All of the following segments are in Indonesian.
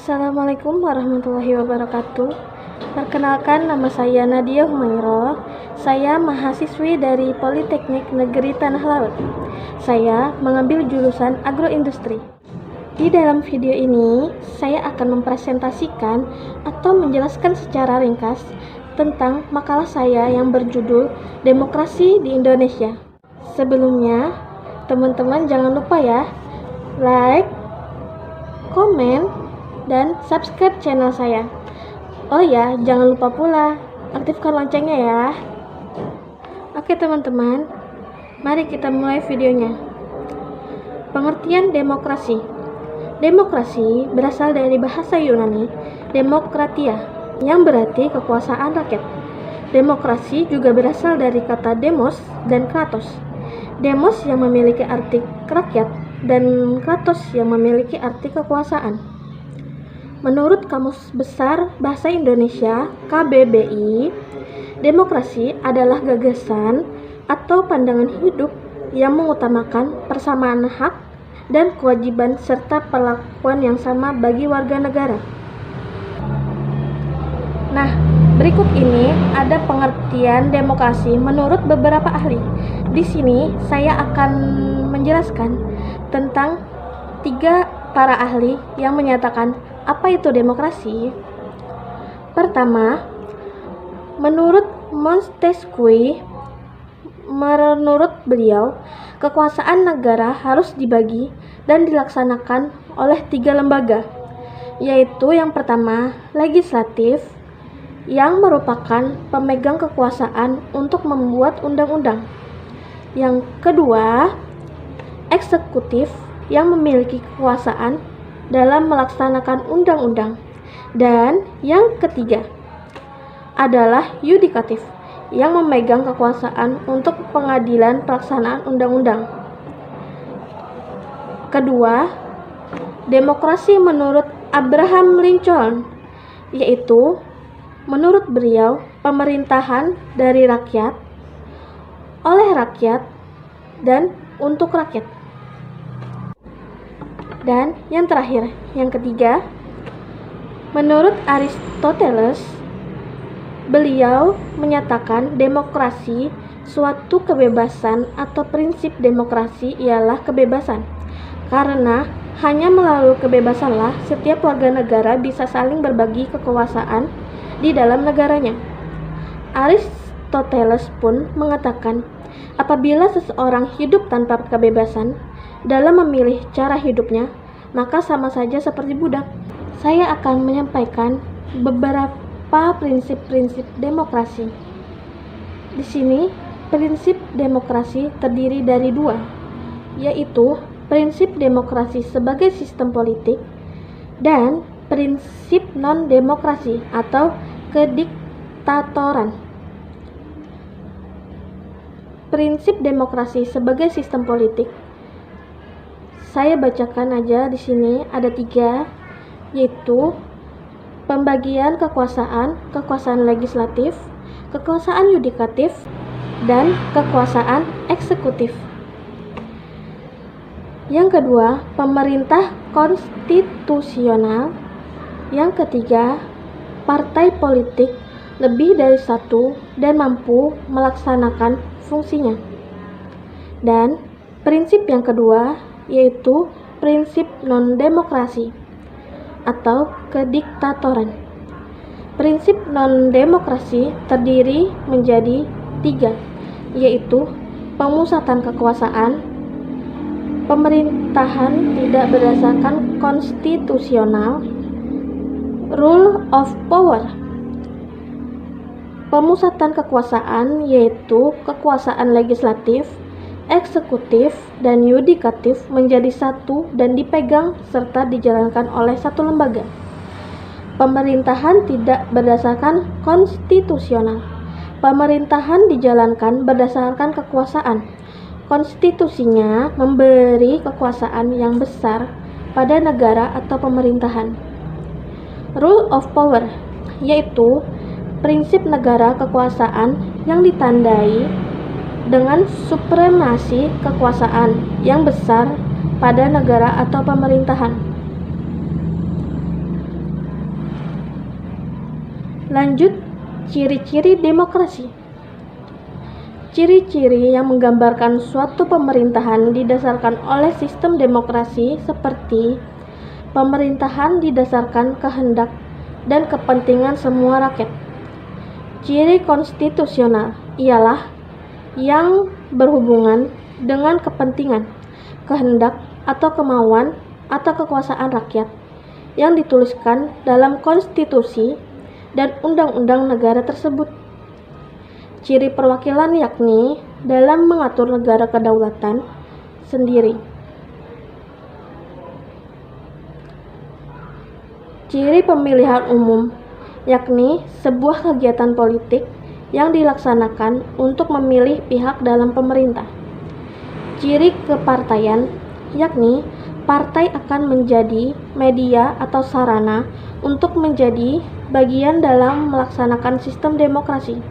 Assalamualaikum warahmatullahi wabarakatuh. Perkenalkan, nama saya Nadia Humairah. Saya mahasiswi dari Politeknik Negeri Tanah Laut. Saya mengambil jurusan agroindustri. Di dalam video ini, saya akan mempresentasikan atau menjelaskan secara ringkas tentang makalah saya yang berjudul Demokrasi di Indonesia. Sebelumnya, teman-teman jangan lupa ya, like, komen, dan subscribe channel saya. Oh ya, jangan lupa pula aktifkan loncengnya ya. Oke teman-teman, mari kita mulai videonya. Pengertian demokrasi. Demokrasi berasal dari bahasa Yunani demokratia, yang berarti kekuasaan rakyat. Demokrasi juga berasal dari kata demos dan kratos. Demos yang memiliki arti rakyat dan kratos yang memiliki arti kekuasaan. Menurut Kamus Besar Bahasa Indonesia KBBI, demokrasi adalah gagasan atau pandangan hidup yang mengutamakan persamaan hak dan kewajiban serta perlakuan yang sama bagi warga negara. Nah, berikut ini ada pengertian demokrasi menurut beberapa ahli. Di sini saya akan menjelaskan tentang 3 para ahli yang menyatakan apa itu demokrasi. Pertama, menurut Montesquieu, menurut beliau, kekuasaan negara harus dibagi dan dilaksanakan oleh 3 lembaga, yaitu yang pertama, legislatif, yang merupakan pemegang kekuasaan untuk membuat undang-undang. Yang kedua, eksekutif, yang memiliki kekuasaan dalam melaksanakan undang-undang. Dan yang ketiga adalah yudikatif, yang memegang kekuasaan untuk pengadilan pelaksanaan undang-undang. Kedua, demokrasi menurut Abraham Lincoln, yaitu menurut beliau pemerintahan dari rakyat, oleh rakyat, dan untuk rakyat. Dan yang terakhir, yang ketiga, menurut Aristoteles, beliau menyatakan demokrasi suatu kebebasan atau prinsip demokrasi ialah kebebasan, karena hanya melalui kebebasanlah setiap warga negara bisa saling berbagi kekuasaan di dalam negaranya. Aristoteles pun mengatakan, apabila seseorang hidup tanpa kebebasan dalam memilih cara hidupnya, maka sama saja seperti budak. Saya akan menyampaikan beberapa prinsip-prinsip demokrasi. Di sini, prinsip demokrasi terdiri dari 2, yaitu prinsip demokrasi sebagai sistem politik dan prinsip non-demokrasi atau kediktatoran. Prinsip demokrasi sebagai sistem politik, saya bacakan aja. Di sini ada 3, yaitu pembagian kekuasaan legislatif, kekuasaan yudikatif, dan kekuasaan eksekutif. Yang kedua, pemerintah konstitusional. Yang ketiga, partai politik lebih dari 1 dan mampu melaksanakan fungsinya. Dan prinsip yang kedua yaitu prinsip non-demokrasi atau kediktatoran. Prinsip non-demokrasi terdiri menjadi 3, yaitu pemusatan kekuasaan, pemerintahan tidak berdasarkan konstitusional, rule of power. Pemusatan kekuasaan yaitu kekuasaan legislatif, eksekutif, dan yudikatif menjadi 1 dan dipegang serta dijalankan oleh 1 lembaga. Pemerintahan tidak berdasarkan konstitusional. Pemerintahan dijalankan berdasarkan kekuasaan. Konstitusinya memberi kekuasaan yang besar pada negara atau pemerintahan. Rule of power yaitu prinsip negara kekuasaan yang ditandai dengan supremasi kekuasaan yang besar pada negara atau pemerintahan. Lanjut, ciri-ciri demokrasi. Ciri-ciri yang menggambarkan suatu pemerintahan didasarkan oleh sistem demokrasi seperti pemerintahan didasarkan kehendak dan kepentingan semua rakyat. Ciri konstitusional ialah yang berhubungan dengan kepentingan, kehendak atau kemauan atau kekuasaan rakyat yang dituliskan dalam konstitusi dan undang-undang negara tersebut. Ciri perwakilan yakni dalam mengatur negara kedaulatan sendiri. Ciri pemilihan umum yakni sebuah kegiatan politik yang dilaksanakan untuk memilih pihak dalam pemerintah. Ciri kepartaian yakni partai akan menjadi media atau sarana untuk menjadi bagian dalam melaksanakan sistem demokrasi.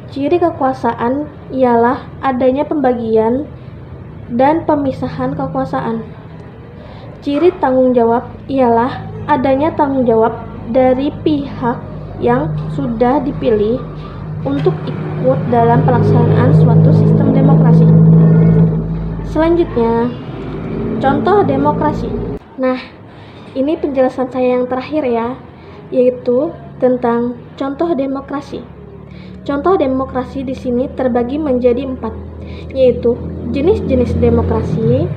Ciri kekuasaan ialah adanya pembagian dan pemisahan kekuasaan. Ciri tanggung jawab ialah adanya tanggung jawab dari pihak yang sudah dipilih untuk ikut dalam pelaksanaan suatu sistem demokrasi. Selanjutnya, contoh demokrasi. Nah, ini penjelasan saya yang terakhir ya, yaitu tentang contoh demokrasi. Contoh demokrasi di sini terbagi menjadi 4, yaitu jenis-jenis demokrasi,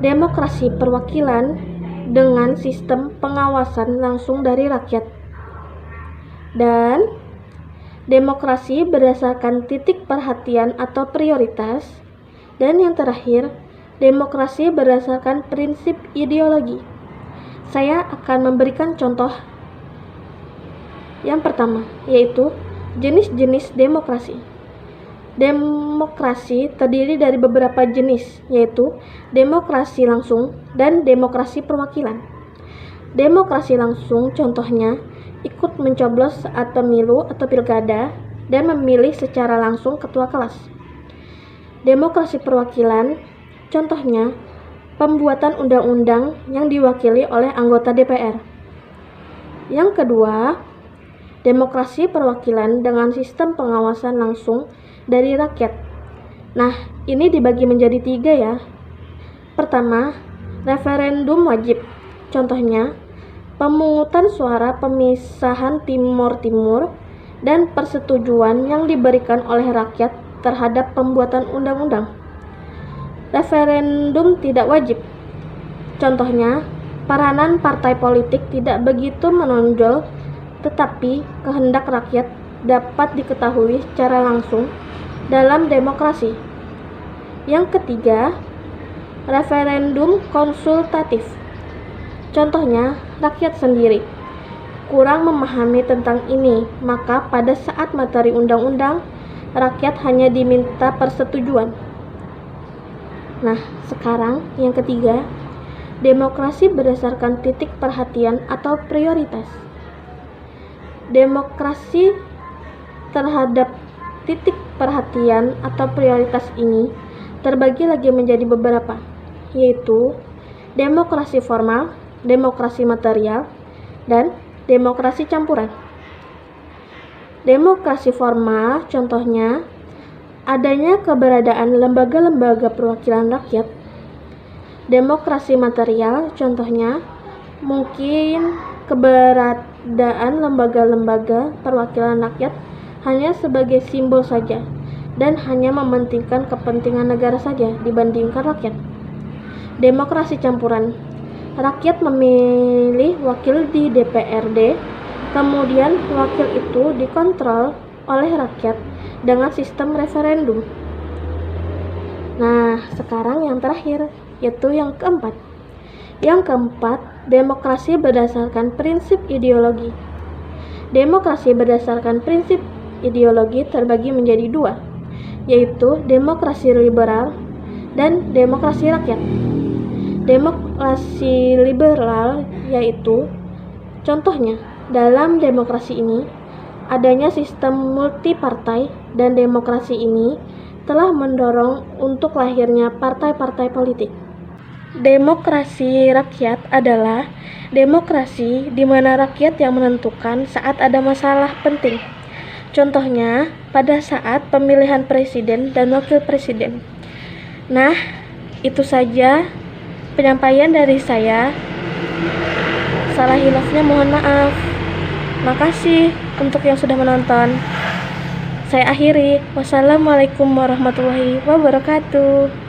demokrasi perwakilan dengan sistem pengawasan langsung dari rakyat, dan demokrasi berdasarkan titik perhatian atau prioritas, dan yang terakhir, demokrasi berdasarkan prinsip ideologi. Saya akan memberikan contoh yang pertama, yaitu jenis-jenis demokrasi. Demokrasi terdiri dari beberapa jenis, yaitu demokrasi langsung dan demokrasi perwakilan. Demokrasi langsung contohnya ikut mencoblos saat pemilu atau pilkada dan memilih secara langsung ketua kelas. Demokrasi perwakilan contohnya pembuatan undang-undang yang diwakili oleh anggota DPR. Yang kedua, demokrasi perwakilan dengan sistem pengawasan langsung dari rakyat. Nah, ini dibagi menjadi 3 ya. Pertama, referendum wajib. Contohnya, pemungutan suara pemisahan Timor Timur dan persetujuan yang diberikan oleh rakyat terhadap pembuatan undang-undang. Referendum tidak wajib. Contohnya, peranan partai politik tidak begitu menonjol, tetapi kehendak rakyat dapat diketahui secara langsung dalam demokrasi. Yang ketiga, referendum konsultatif. Contohnya, rakyat sendiri kurang memahami tentang ini, maka pada saat materi undang-undang, rakyat hanya diminta persetujuan. Nah, sekarang yang ketiga, demokrasi berdasarkan titik perhatian atau prioritas. Demokrasi terhadap titik perhatian atau prioritas ini terbagi lagi menjadi beberapa, yaitu demokrasi formal, demokrasi material, dan demokrasi campuran. Demokrasi formal contohnya adanya keberadaan lembaga-lembaga perwakilan rakyat. Demokrasi material contohnya mungkin keberadaan lembaga-lembaga perwakilan rakyat hanya sebagai simbol saja dan hanya mementingkan kepentingan negara saja dibandingkan rakyat. Demokrasi campuran, rakyat memilih wakil di DPRD, kemudian wakil itu dikontrol oleh rakyat dengan sistem referendum. Nah, sekarang yang terakhir, yaitu yang keempat. Yang keempat, demokrasi berdasarkan prinsip ideologi. Demokrasi berdasarkan prinsip ideologi terbagi menjadi 2, yaitu demokrasi liberal dan demokrasi rakyat. Demokrasi liberal yaitu contohnya dalam demokrasi ini adanya sistem multipartai, dan demokrasi ini telah mendorong untuk lahirnya partai-partai politik. Demokrasi rakyat adalah demokrasi di mana rakyat yang menentukan saat ada masalah penting. Contohnya, pada saat pemilihan presiden dan wakil presiden. Nah, itu saja penyampaian dari saya. Salah hilafnya mohon maaf. Makasih untuk yang sudah menonton. Saya akhiri. Wassalamualaikum warahmatullahi wabarakatuh.